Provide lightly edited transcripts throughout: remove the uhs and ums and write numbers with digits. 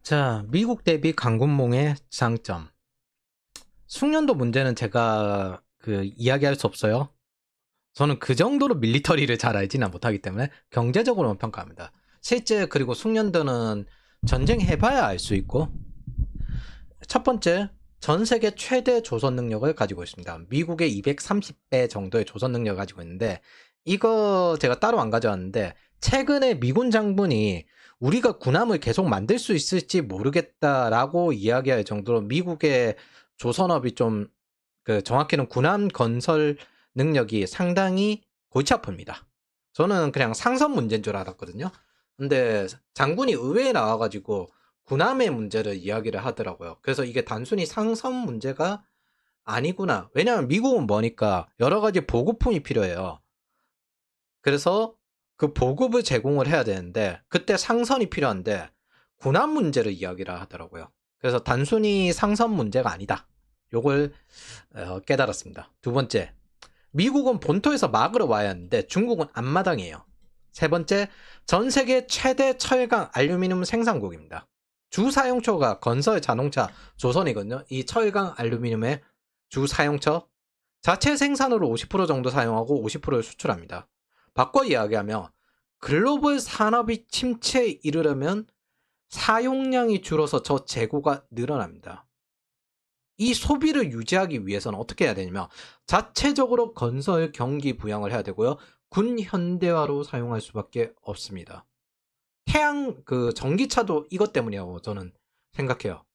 자, 미국 대비 강군몽의 장점. 숙련도 문제는 제가 이야기할 수 없어요. 저는 그 정도로 밀리터리를 잘 알지는 못하기 때문에 경제적으로만 평가합니다. 실제 그리고 숙련도는 전쟁 해봐야 알 수 있고, 첫 번째, 전 세계 최대 조선 능력을 가지고 있습니다. 미국의 230배 정도의 조선 능력을 가지고 있는데, 이거 제가 따로 안 가져왔는데, 최근에 미군 장군이 우리가 군함을 계속 만들 수 있을지 모르겠다라고 이야기할 정도로 미국의 조선업이 좀, 정확히는 군함 건설 능력이 상당히 골치 아픕니다. 저는 그냥 상선 문제인 줄 알았거든요. 근데 장군이 의회에 나와가지고 군함의 문제를 이야기를 하더라고요. 그래서 이게 단순히 상선 문제가 아니구나. 왜냐하면 미국은 뭐니까 여러 가지 보급품이 필요해요. 그래서 그 보급을 제공을 해야 되는데 그때 상선이 필요한데 군함 문제를 이야기를 하더라고요. 그래서 단순히 상선 문제가 아니다. 요걸 깨달았습니다. 두 번째, 미국은 본토에서 막으러 와야 하는데 중국은 앞마당이에요. 세 번째, 전 세계 최대 철강 알루미늄 생산국입니다. 주 사용처가 건설 자동차 조선이거든요. 이 철강 알루미늄의 주 사용처 자체 생산으로 50% 정도 사용하고 50%를 수출합니다. 바꿔 이야기하면 글로벌 산업이 침체에 이르려면 사용량이 줄어서 저 재고가 늘어납니다. 이 소비를 유지하기 위해서는 어떻게 해야 되냐면 자체적으로 건설 경기 부양을 해야 되고요. 군 현대화로 사용할 수밖에 없습니다. 태양 전기차도 이것 때문이라고 저는 생각해요.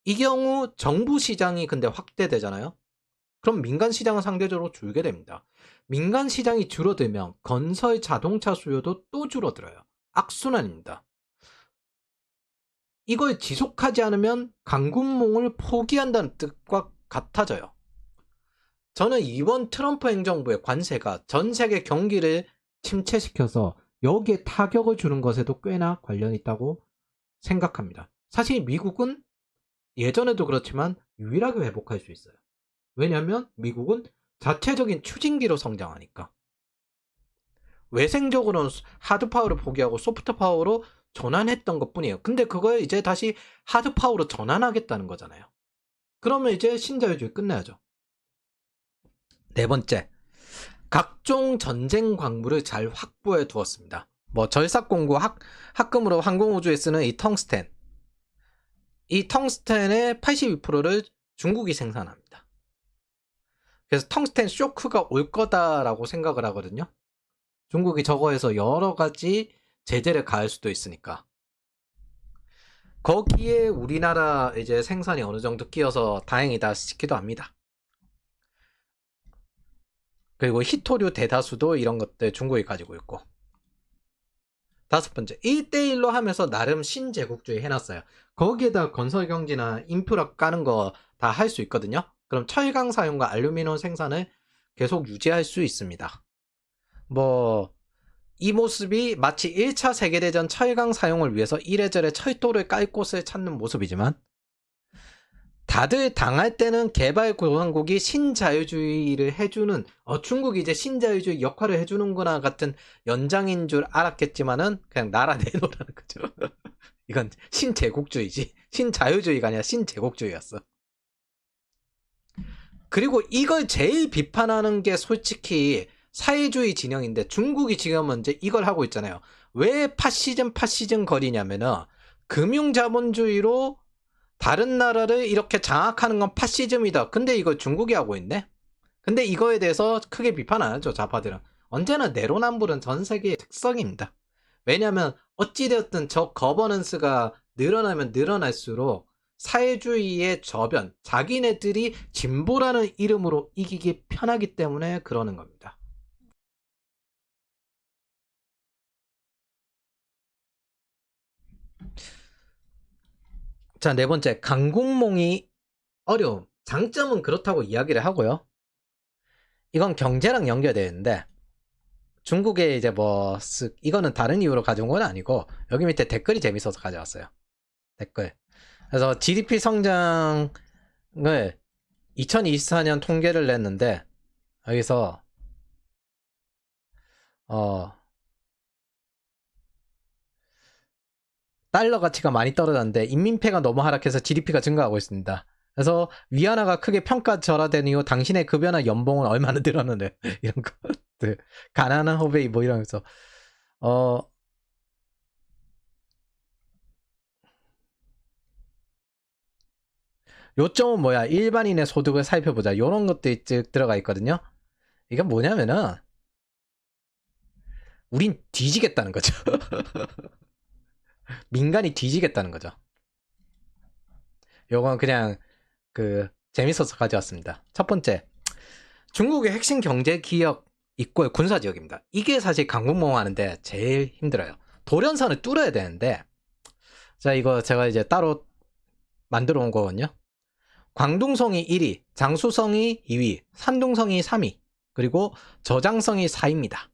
이 경우 정부 시장이 근데 확대되잖아요. 그럼 민간 시장은 상대적으로 줄게 됩니다. 민간 시장이 줄어들면 건설 자동차 수요도 또 줄어들어요. 악순환입니다. 이걸 지속하지 않으면 강군몽을 포기한다는 뜻과 같아져요. 저는 이번 트럼프 행정부의 관세가 전 세계 경기를 침체시켜서 여기에 타격을 주는 것에도 꽤나 관련이 있다고 생각합니다. 사실 미국은 예전에도 그렇지만 유일하게 회복할 수 있어요. 왜냐하면 미국은 자체적인 추진기로 성장하니까. 외생적으로는 하드 파워를 포기하고 소프트 파워로 전환했던 것 뿐이에요. 근데 그걸 이제 다시 하드 파워로 전환하겠다는 거잖아요. 그러면 이제 신자유주의 끝나야죠. 네 번째, 각종 전쟁 광물을 잘 확보해 두었습니다. 뭐 절삭공구 합금으로 항공우주에 쓰는 이 텅스텐. 이 텅스텐의 82%를 중국이 생산합니다. 그래서 텅스텐 쇼크가 올 거다라고 생각을 하거든요. 중국이 저거에서 여러 가지 제재를 가할 수도 있으니까. 거기에 우리나라 이제 생산이 어느 정도 끼어서 다행이다 싶기도 합니다. 그리고 히토류 대다수도 이런 것들 중국이 가지고 있고. 다섯 번째, 1대1로 하면서 나름 신제국주의 해놨어요. 거기에다 건설경지나 인프라 까는 거 다 할 수 있거든요. 그럼 철강 사용과 알루미늄 생산을 계속 유지할 수 있습니다. 뭐, 이 모습이 마치 1차 세계대전 철강 사용을 위해서 이래저래 철도를 깔 곳을 찾는 모습이지만 다들 당할 때는 개발도상국이 신자유주의를 해주는 중국이 이제 신자유주의 역할을 해주는구나 같은 연장인 줄 알았겠지만은 그냥 나라 내놓으라는 거죠. 이건 신제국주의지 신자유주의가 아니라 신제국주의였어. 그리고 이걸 제일 비판하는 게 솔직히 사회주의 진영인데 중국이 지금 이제 이걸 하고 있잖아요. 왜 파시즘 거리냐면은 금융자본주의로 다른 나라를 이렇게 장악하는 건 파시즘이다. 근데 이걸 중국이 하고 있네? 근데 이거에 대해서 크게 비판 안 하죠, 좌파들은. 언제나 내로남불은 전 세계의 특성입니다. 왜냐하면 어찌되었든 저 거버넌스가 늘어나면 늘어날수록 사회주의의 저변, 자기네들이 진보라는 이름으로 이기기 편하기 때문에 그러는 겁니다. 자, 네 번째, 강국몽이 어려움. 장점은 그렇다고 이야기를 하고요. 이건 경제랑 연결되는데 중국에 이제 이거는 다른 이유로 가져온 건 아니고 여기 밑에 댓글이 재밌어서 가져왔어요. 댓글. 그래서 GDP 성장을 2024년 통계를 냈는데 여기서 어 달러 가치가 많이 떨어졌는데 인민폐가 너무 하락해서 GDP가 증가하고 있습니다. 그래서 위안화가 크게 평가절하된 이후 당신의 급여나 연봉은 얼마나 늘었는데 이런 것들 가난한 후배이 뭐 이러면서 요점은 뭐야? 일반인의 소득을 살펴보자. 요런 것들이 쭉 들어가 있거든요. 이게 뭐냐면은 우린 뒤지겠다는 거죠. 민간이 뒤지겠다는 거죠. 요건 그냥 재밌어서 가져왔습니다. 첫 번째, 중국의 핵심 경제 기역 있고 군사 지역입니다. 이게 사실 강북몽 하는데 제일 힘들어요. 도련선을 뚫어야 되는데, 자, 이거 제가 이제 따로 만들어 온 거거든요. 광둥성이 1위, 장수성이 2위, 산둥성이 3위, 그리고 저장성이 4위입니다.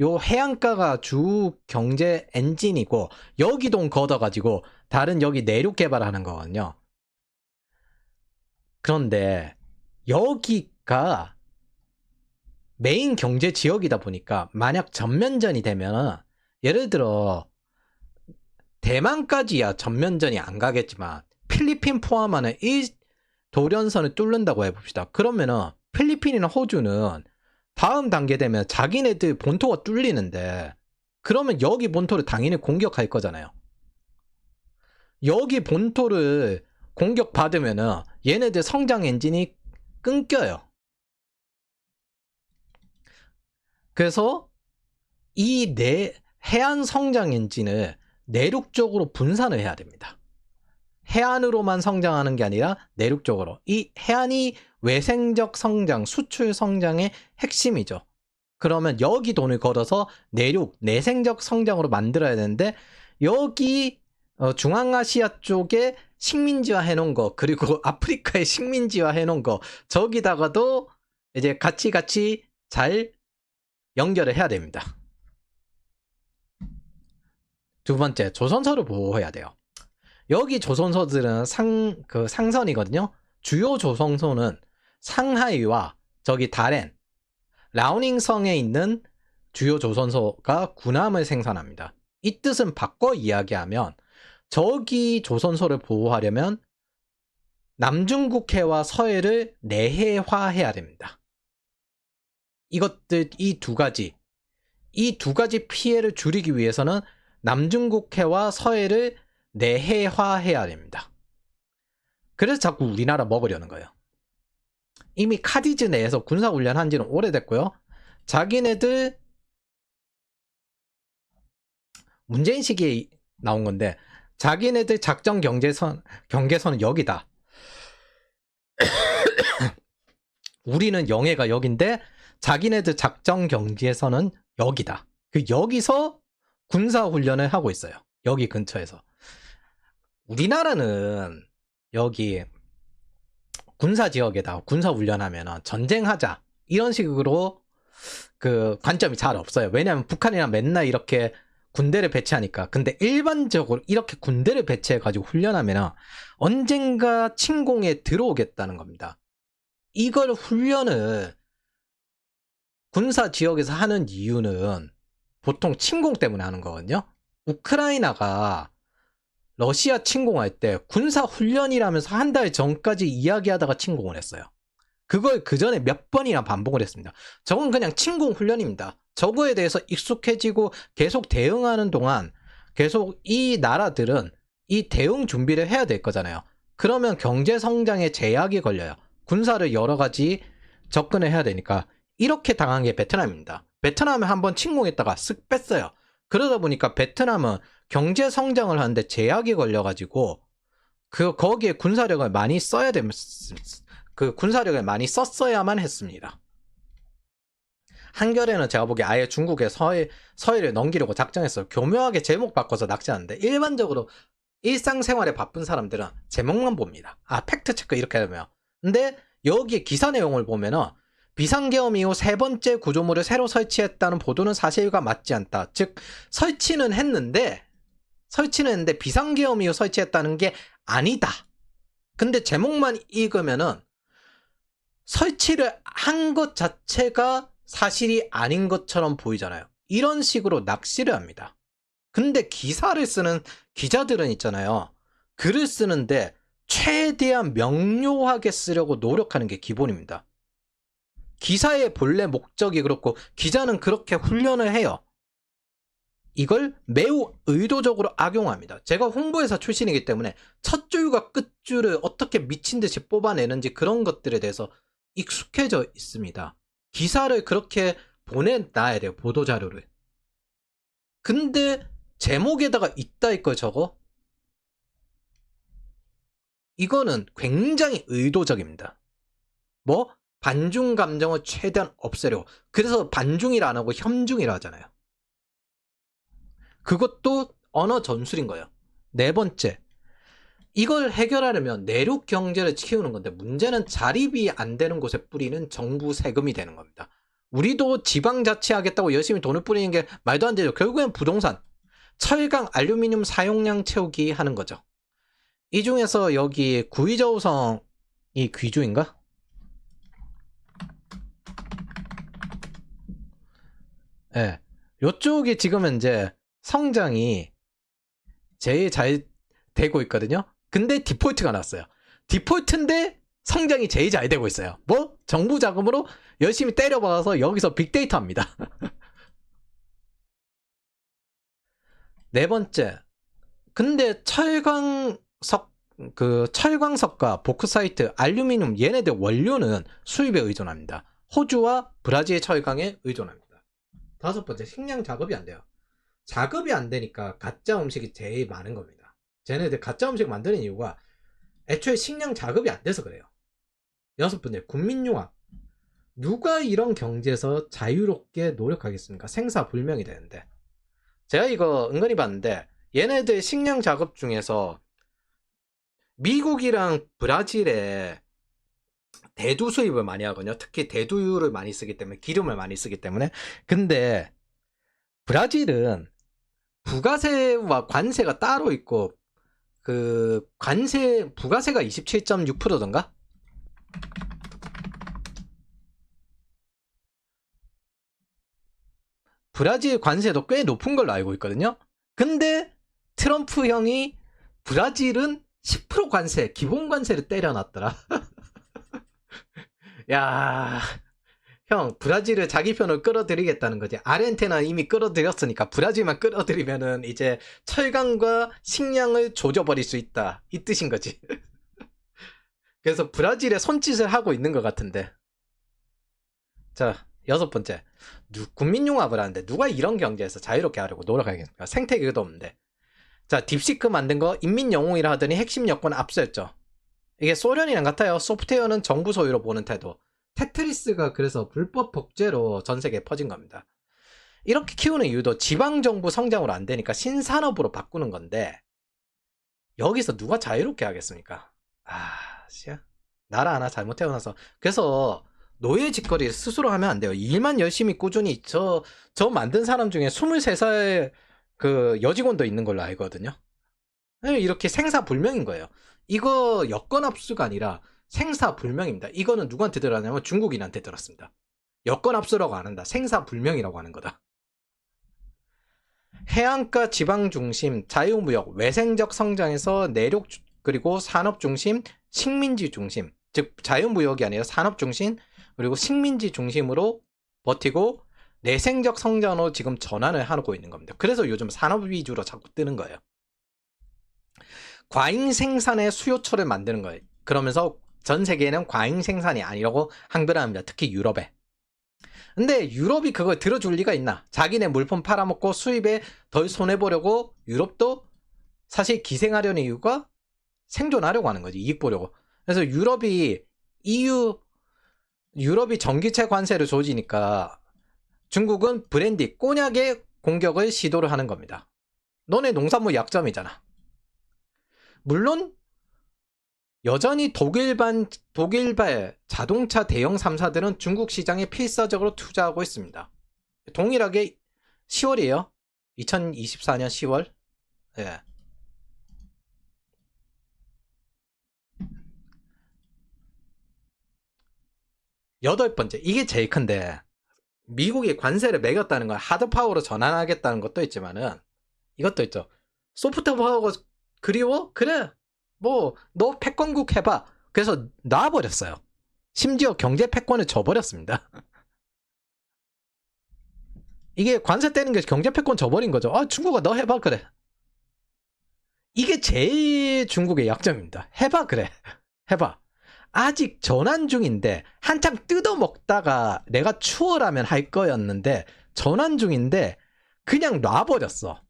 요 해안가가 주 경제 엔진이고 여기 돈 걷어가지고 다른 여기 내륙 개발하는 거거든요. 그런데 여기가 메인 경제 지역이다 보니까 만약 전면전이 되면 예를 들어 대만까지야 전면전이 안 가겠지만 필리핀 포함하는 이 도련선을 뚫는다고 해봅시다. 그러면은 필리핀이나 호주는 다음 단계 되면 자기네들 본토가 뚫리는데 그러면 여기 본토를 당연히 공격할 거잖아요. 여기 본토를 공격받으면은 얘네들 성장 엔진이 끊겨요. 그래서 이 해안 성장 엔진을 내륙 쪽으로 분산을 해야 됩니다. 해안으로만 성장하는 게 아니라 내륙 쪽으로. 이 해안이 외생적 성장, 수출 성장의 핵심이죠. 그러면 여기 돈을 걸어서 내륙, 내생적 성장으로 만들어야 되는데 여기 중앙아시아 쪽에 식민지화 해놓은 거, 그리고 아프리카에 식민지화 해놓은 거, 저기다가도 이제 같이 잘 연결을 해야 됩니다. 두 번째, 조선소를 보호해야 돼요. 여기 조선소들은 상선이거든요. 주요 조선소는 상하이와 저기 다롄, 라오닝성에 있는 주요 조선소가 군함을 생산합니다. 이 뜻은 바꿔 이야기하면 저기 조선소를 보호하려면 남중국해와 서해를 내해화해야 됩니다. 이것들 이 두 가지 피해를 줄이기 위해서는 남중국해와 서해를 내해화해야 됩니다. 그래서 자꾸 우리나라 먹으려는 거예요. 이미 카디즈 내에서 군사훈련 한 지는 오래됐고요. 자기네들 문재인 시기에 나온 건데 자기네들 작전 경계선은 여기다. 우리는 영해가 여긴데 자기네들 작전 경계선은 여기다. 여기서 군사훈련을 하고 있어요. 여기 근처에서. 우리나라는 여기 군사지역에다 군사훈련하면 전쟁하자 이런 식으로 관점이 잘 없어요. 왜냐하면 북한이랑 맨날 이렇게 군대를 배치하니까. 근데 일반적으로 이렇게 군대를 배치해가지고 훈련하면 언젠가 침공에 들어오겠다는 겁니다. 이걸 훈련을 군사지역에서 하는 이유는 보통 침공 때문에 하는 거거든요. 우크라이나가 러시아 침공할 때 군사훈련이라면서 한 달 전까지 이야기하다가 침공을 했어요. 그걸 그 전에 몇 번이나 반복을 했습니다. 저건 그냥 침공훈련입니다. 저거에 대해서 익숙해지고 계속 대응하는 동안 계속 이 나라들은 이 대응 준비를 해야 될 거잖아요. 그러면 경제성장에 제약이 걸려요. 군사를 여러 가지 접근을 해야 되니까. 이렇게 당한 게 베트남입니다. 베트남에 한번 침공했다가 쓱 뺐어요. 그러다 보니까 베트남은 경제 성장을 하는데 제약이 걸려가지고 거기에 군사력을 많이 써야 군사력을 많이 썼어야만 했습니다. 한겨레는 제가 보기에 아예 중국에 서해를 넘기려고 작정했어요. 교묘하게 제목 바꿔서 낚시하는데 일반적으로 일상생활에 바쁜 사람들은 제목만 봅니다. 팩트체크 이렇게 하면. 근데 여기에 기사 내용을 보면은 비상계엄 이후 세 번째 구조물을 새로 설치했다는 보도는 사실과 맞지 않다. 즉 설치는 했는데 비상계엄 이후 설치했다는 게 아니다. 근데 제목만 읽으면은 설치를 한 것 자체가 사실이 아닌 것처럼 보이잖아요. 이런 식으로 낚시를 합니다. 근데 기사를 쓰는 기자들은 있잖아요. 글을 쓰는데 최대한 명료하게 쓰려고 노력하는 게 기본입니다. 기사의 본래 목적이 그렇고 기자는 그렇게 훈련을 해요. 이걸 매우 의도적으로 악용합니다. 제가 홍보회사 출신이기 때문에 첫 줄과 끝 줄을 어떻게 미친 듯이 뽑아내는지 그런 것들에 대해서 익숙해져 있습니다. 기사를 그렇게 보내놔야 돼요. 보도자료를. 근데 제목에다가 이따위 걸 적어? 이거는 굉장히 의도적입니다. 뭐? 반중 감정을 최대한 없애려고. 그래서 반중이라 안 하고 혐중이라 하잖아요. 그것도 언어 전술인 거예요. 네 번째, 이걸 해결하려면 내륙 경제를 키우는 건데 문제는 자립이 안 되는 곳에 뿌리는 정부 세금이 되는 겁니다. 우리도 지방자치하겠다고 열심히 돈을 뿌리는 게 말도 안 되죠. 결국엔 부동산, 철강, 알루미늄 사용량 채우기 하는 거죠. 이 중에서 여기 구의저우성이 귀주인가? 예. 네. 요쪽이 지금 현재 성장이 제일 잘 되고 있거든요. 근데 디폴트가 났어요. 디폴트인데 성장이 제일 잘 되고 있어요. 뭐? 정부 자금으로 열심히 때려박아서 여기서 빅데이터 합니다. 네 번째. 근데 철광석과 보크사이트, 알루미늄 얘네들 원료는 수입에 의존합니다. 호주와 브라질 철강에 의존합니다. 다섯 번째, 식량 작업이 안 돼요. 작업이 안 되니까 가짜 음식이 제일 많은 겁니다. 쟤네들 가짜 음식 만드는 이유가 애초에 식량 작업이 안 돼서 그래요. 여섯 번째, 군민융합. 누가 이런 경제에서 자유롭게 노력하겠습니까? 생사불명이 되는데. 제가 이거 은근히 봤는데 얘네들 식량 작업 중에서 미국이랑 브라질에 대두 수입을 많이 하거든요. 특히 대두유를 많이 쓰기 때문에, 기름을 많이 쓰기 때문에. 근데 브라질은 부가세와 관세가 따로 있고 부가세가 27.6%던가? 브라질 관세도 꽤 높은 걸로 알고 있거든요. 근데 트럼프 형이 브라질은 10% 관세, 기본 관세를 때려놨더라. 야, 형, 브라질을 자기 편으로 끌어들이겠다는 거지. 아르헨티나 이미 끌어들였으니까 브라질만 끌어들이면은 이제 철강과 식량을 조져버릴 수 있다. 이 뜻인 거지. 그래서 브라질에 손짓을 하고 있는 것 같은데. 자, 여섯 번째. 국민융합을 하는데 누가 이런 경제에서 자유롭게 하려고 노력하겠습니까? 생태계도 없는데. 자, 딥시크 만든 거 인민영웅이라 하더니 핵심 여건 압수했죠. 이게 소련이랑 같아요. 소프트웨어는 정부 소유로 보는 태도. 테트리스가 그래서 불법 복제로 전 세계에 퍼진 겁니다. 이렇게 키우는 이유도 지방정부 성장으로 안 되니까 신산업으로 바꾸는 건데 여기서 누가 자유롭게 하겠습니까? 씨야. 나라 하나 잘못 태어나서. 그래서 노예 짓거리 스스로 하면 안 돼요. 일만 열심히 꾸준히 저 만든 사람 중에 23살 그 여직원도 있는 걸로 알거든요. 이렇게 생사불명인 거예요. 이거 여권 압수가 아니라 생사불명입니다. 이거는 누구한테 들었냐면 중국인한테 들었습니다. 여권 압수라고 안 한다. 생사불명이라고 하는 거다. 해안가 지방중심, 자유무역, 외생적 성장에서 내륙 그리고 산업중심, 식민지 중심, 즉 자유무역이 아니라 산업중심 그리고 식민지 중심으로 버티고 내생적 성장으로 지금 전환을 하고 있는 겁니다. 그래서 요즘 산업 위주로 자꾸 뜨는 거예요. 과잉 생산의 수요처를 만드는 거예요. 그러면서 전 세계에는 과잉 생산이 아니라고 항변을 합니다. 특히 유럽에. 근데 유럽이 그걸 들어줄 리가 있나? 자기네 물품 팔아먹고 수입에 덜 손해보려고 유럽도 사실 기생하려는 이유가 생존하려고 하는 거지. 이익 보려고. 그래서 유럽이 전기차 관세를 조지니까 중국은 브랜디, 꼬냑의 공격을 시도를 하는 겁니다. 너네 농산물 약점이잖아. 물론 여전히 독일발 자동차 대형 3사들은 중국 시장에 필사적으로 투자하고 있습니다. 동일하게 10월이에요. 2024년 10월. 예. 여덟 번째, 이게 제일 큰데 미국이 관세를 매겼다는 건 하드파워로 전환하겠다는 것도 있지만은 이것도 있죠. 소프트 파워가 그리워? 그래. 뭐 너 패권국 해봐. 그래서 놔버렸어요. 심지어 경제 패권을 줘버렸습니다. 이게 관세 떼는 게 경제 패권 줘버린 거죠. 아, 중국아 너 해봐. 그래. 이게 제일 중국의 약점입니다. 해봐. 그래. 해봐. 아직 전환 중인데 한참 뜯어먹다가 내가 추월하면 할 거였는데 전환 중인데 그냥 놔버렸어.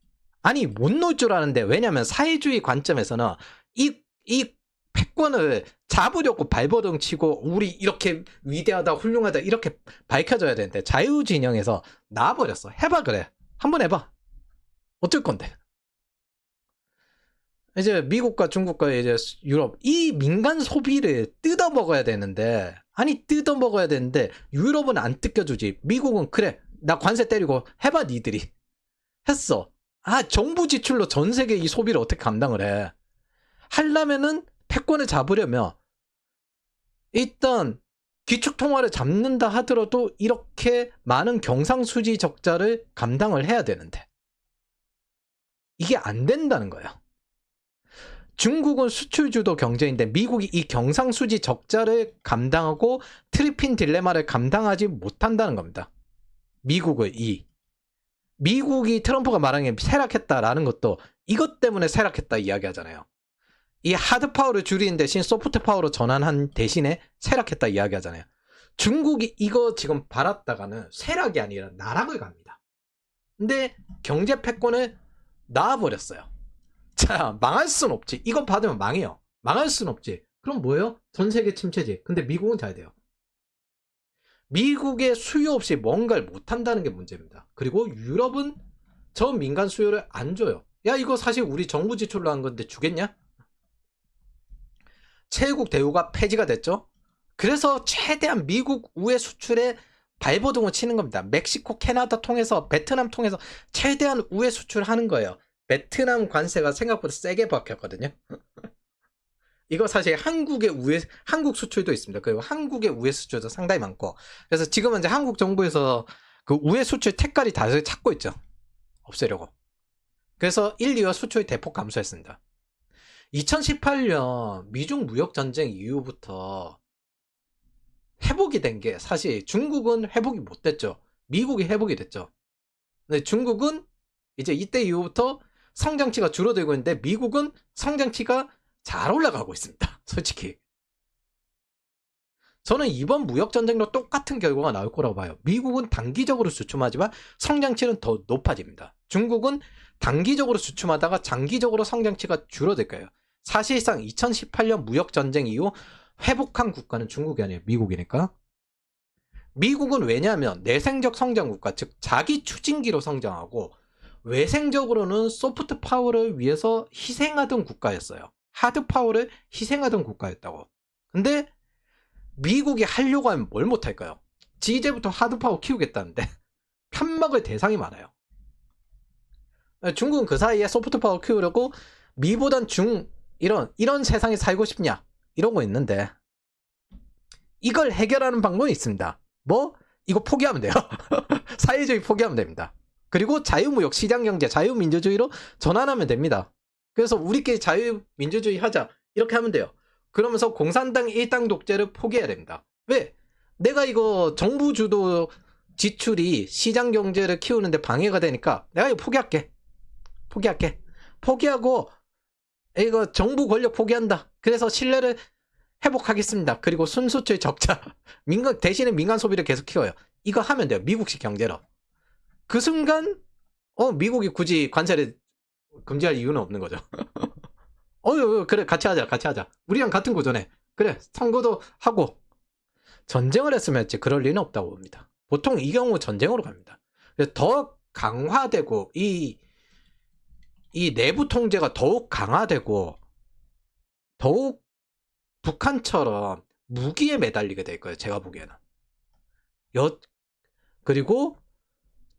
아니 못 놓을 줄 아는데, 왜냐면 사회주의 관점에서는 이 패권을 잡으려고 발버둥 치고 우리 이렇게 위대하다 훌륭하다 이렇게 밝혀져야 되는데 자유진영에서 놔버렸어. 해봐. 그래. 한번 해봐. 어쩔 건데. 이제 미국과 중국과 이제 유럽, 이 민간 소비를 뜯어 먹어야 되는데, 아니 뜯어 먹어야 되는데 유럽은 안 뜯겨주지. 미국은 그래 나 관세 때리고 해봐 니들이. 했어. 아, 정부 지출로 전 세계 이 소비를 어떻게 감당을 해. 하려면은 패권을 잡으려면 일단 기축통화를 잡는다 하더라도 이렇게 많은 경상수지 적자를 감당을 해야 되는데 이게 안 된다는 거예요. 중국은 수출주도 경제인데 미국이 이 경상수지 적자를 감당하고 트리핀 딜레마를 감당하지 못한다는 겁니다. 미국이 트럼프가 말한 게 쇠락했다라는 것도 이것 때문에 쇠락했다 이야기하잖아요. 이 하드 파워를 줄이는 대신 소프트 파워로 전환한 대신에 쇠락했다 이야기하잖아요. 중국이 이거 지금 바랐다가는 쇠락이 아니라 나락을 갑니다. 근데 경제 패권을 놔버렸어요. 자, 망할 순 없지. 이거 받으면 망해요. 망할 순 없지. 그럼 뭐예요? 전 세계 침체지. 근데 미국은 잘 돼요. 미국의 수요 없이 뭔가를 못한다는 게 문제입니다. 그리고 유럽은 저 민간 수요를 안 줘요. 야, 이거 사실 우리 정부 지출로 한 건데 주겠냐? 체국 대우가 폐지가 됐죠. 그래서 최대한 미국 우회 수출에 발버둥을 치는 겁니다. 멕시코, 캐나다 통해서, 베트남 통해서 최대한 우회 수출하는 거예요. 베트남 관세가 생각보다 세게 박혔거든요. 이거 사실 한국 수출도 있습니다. 그리고 한국의 우회 수출도 상당히 많고. 그래서 지금은 이제 한국 정부에서 그 우회 수출 택까지 다 찾고 있죠. 없애려고. 그래서 1, 2월 수출이 대폭 감소했습니다. 2018년 미중 무역 전쟁 이후부터 회복이 된 게 사실 중국은 회복이 못 됐죠. 미국이 회복이 됐죠. 근데 중국은 이제 이때 이후부터 성장치가 줄어들고 있는데 미국은 성장치가 잘 올라가고 있습니다. 솔직히. 저는 이번 무역전쟁도 똑같은 결과가 나올 거라고 봐요. 미국은 단기적으로 주춤하지만 성장치는 더 높아집니다. 중국은 단기적으로 주춤하다가 장기적으로 성장치가 줄어들 거예요. 사실상 2018년 무역전쟁 이후 회복한 국가는 중국이 아니에요. 미국이니까. 미국은 왜냐하면 내생적 성장 국가, 즉 자기 추진기로 성장하고 외생적으로는 소프트 파워를 위해서 희생하던 국가였어요. 하드 파워를 희생하던 국가였다고. 근데 미국이 하려고 하면 뭘 못할까요? 이제부터 하드 파워 키우겠다는데 편먹을 대상이 많아요. 중국은 그 사이에 소프트 파워 키우려고 미보단 이런 세상에 살고 싶냐 이런 거 있는데 이걸 해결하는 방법이 있습니다. 뭐? 이거 포기하면 돼요. 사회주의 포기하면 됩니다. 그리고 자유무역, 시장경제, 자유민주주의로 전환하면 됩니다. 그래서 우리끼리 자유민주주의 하자 이렇게 하면 돼요. 그러면서 공산당 일당 독재를 포기해야 됩니다. 왜? 내가 이거 정부 주도 지출이 시장경제를 키우는데 방해가 되니까 내가 이거 포기할게. 포기하고 이거 정부 권력 포기한다. 그래서 신뢰를 회복하겠습니다. 그리고 순수출 적자. 대신에 민간 소비를 계속 키워요. 이거 하면 돼요. 미국식 경제로. 그 순간 미국이 굳이 관세를 금지할 이유는 없는 거죠. 그래 같이 하자. 우리랑 같은 구조네. 그래 선거도 하고. 전쟁을 했으면 그럴 리는 없다고 봅니다. 보통 이 경우 전쟁으로 갑니다. 더 강화되고 이 내부 통제가 더욱 강화되고 더욱 북한처럼 무기에 매달리게 될 거예요. 제가 보기에는. 그리고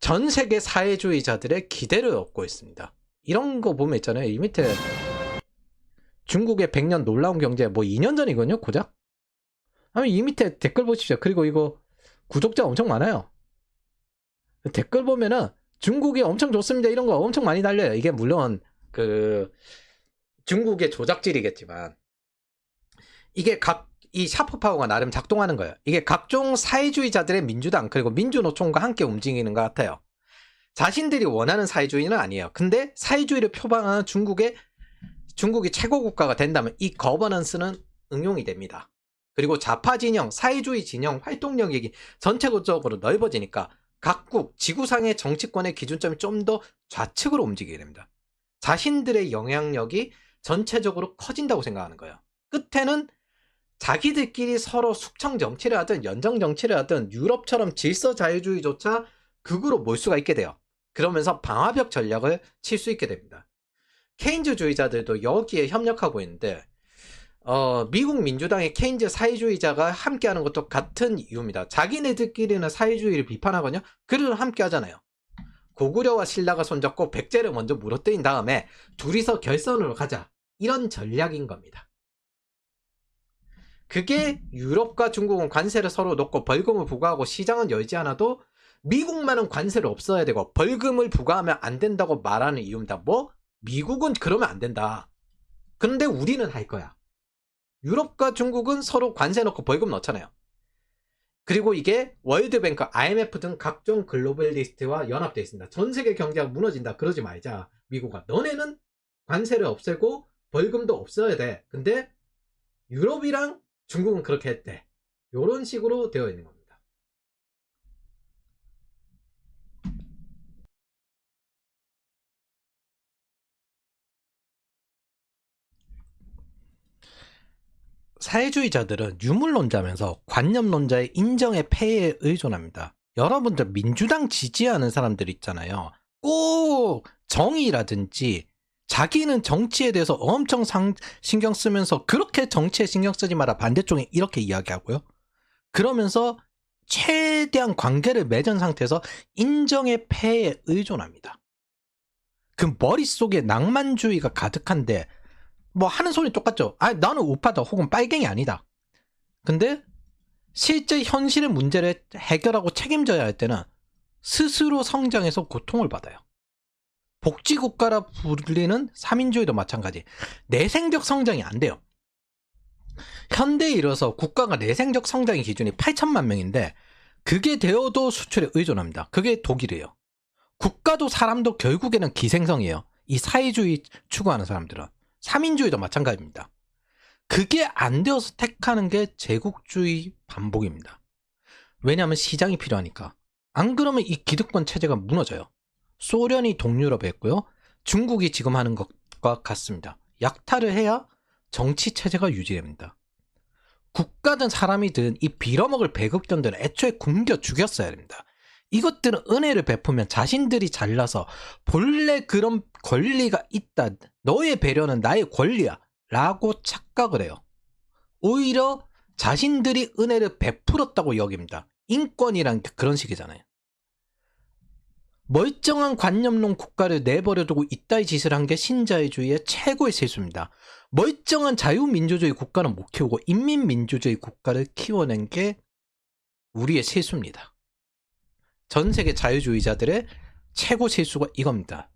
전 세계 사회주의자들의 기대를 얻고 있습니다. 이런 거 보면 있잖아요. 이 밑에 중국의 100년 놀라운 경제 뭐 2년 전이거든요. 고작. 이 밑에 댓글 보십시오. 그리고 이거 구독자 엄청 많아요. 댓글 보면은 중국이 엄청 좋습니다. 이런 거 엄청 많이 달려요. 이게 물론 그 중국의 조작질이겠지만 이게 이 샤프파워가 나름 작동하는 거예요. 이게 각종 사회주의자들의 민주당 그리고 민주노총과 함께 움직이는 것 같아요. 자신들이 원하는 사회주의는 아니에요. 근데 사회주의를 표방하는 중국이 최고 국가가 된다면 이 거버넌스는 응용이 됩니다. 그리고 좌파 진영, 사회주의 진영 활동력이 전체적으로 넓어지니까 각국 지구상의 정치권의 기준점이 좀 더 좌측으로 움직이게 됩니다. 자신들의 영향력이 전체적으로 커진다고 생각하는 거예요. 끝에는 자기들끼리 서로 숙청 정치를 하든 연정 정치를 하든 유럽처럼 질서 자유주의조차 극으로 몰 수가 있게 돼요. 그러면서 방화벽 전략을 칠 수 있게 됩니다. 케인즈주의자들도 여기에 협력하고 있는데 미국 민주당의 케인즈 사회주의자가 함께하는 것도 같은 이유입니다. 자기네들끼리는 사회주의를 비판하거든요. 그를 함께 하잖아요. 고구려와 신라가 손잡고 백제를 먼저 물어뜯인 다음에 둘이서 결선으로 가자. 이런 전략인 겁니다. 그게 유럽과 중국은 관세를 서로 놓고 벌금을 부과하고 시장은 열지 않아도 미국만은 관세를 없어야 되고 벌금을 부과하면 안 된다고 말하는 이유입니다. 뭐? 미국은 그러면 안 된다. 그런데 우리는 할 거야. 유럽과 중국은 서로 관세 넣고 벌금 넣잖아요. 그리고 이게 월드뱅크, IMF 등 각종 글로벌리스트와 연합되어 있습니다. 전 세계 경제가 무너진다. 그러지 말자. 미국아. 너네는 관세를 없애고 벌금도 없어야 돼. 근데 유럽이랑 중국은 그렇게 했대. 이런 식으로 되어 있는 겁니다. 사회주의자들은 유물론자면서 관념론자의 인정의 폐해에 의존합니다. 여러분들 민주당 지지하는 사람들 있잖아요. 꼭 정의라든지 자기는 정치에 대해서 엄청 신경 쓰면서 그렇게 정치에 신경 쓰지 마라 반대쪽에 이렇게 이야기하고요. 그러면서 최대한 관계를 맺은 상태에서 인정의 폐해에 의존합니다. 그 머릿속에 낭만주의가 가득한데 뭐 하는 소리 똑같죠. 아, 나는 우파다 혹은 빨갱이 아니다. 근데 실제 현실의 문제를 해결하고 책임져야 할 때는 스스로 성장해서 고통을 받아요. 복지국가라 불리는 삼인주의도 마찬가지. 내생적 성장이 안 돼요. 현대에 이르러서 국가가 내생적 성장의 기준이 8천만 명인데 그게 되어도 수출에 의존합니다. 그게 독일이에요. 국가도 사람도 결국에는 기생성이에요. 이 사회주의 추구하는 사람들은. 삼인주의도 마찬가지입니다. 그게 안 되어서 택하는 게 제국주의 반복입니다. 왜냐하면 시장이 필요하니까. 안 그러면 이 기득권 체제가 무너져요. 소련이 동유럽에 했고요. 중국이 지금 하는 것과 같습니다. 약탈을 해야 정치 체제가 유지됩니다. 국가든 사람이든 이 빌어먹을 배급견들은 애초에 굶겨 죽였어야 됩니다. 이것들은 은혜를 베푸면 자신들이 잘나서 본래 그런 권리가 있다. 너의 배려는 나의 권리야. 라고 착각을 해요. 오히려 자신들이 은혜를 베풀었다고 여깁니다. 인권이란 게 그런 식이잖아요. 멀쩡한 관념론 국가를 내버려두고 이따위 짓을 한 게 신자유주의의 최고의 실수입니다. 멀쩡한 자유민주주의 국가는 못 키우고 인민민주주의 국가를 키워낸 게 우리의 실수입니다. 전 세계 자유주의자들의 최고 실수가 이겁니다.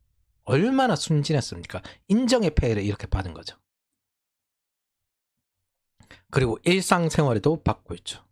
얼마나 순진했습니까? 인정의 폐해를 이렇게 받은 거죠. 그리고 일상생활에도 받고 있죠.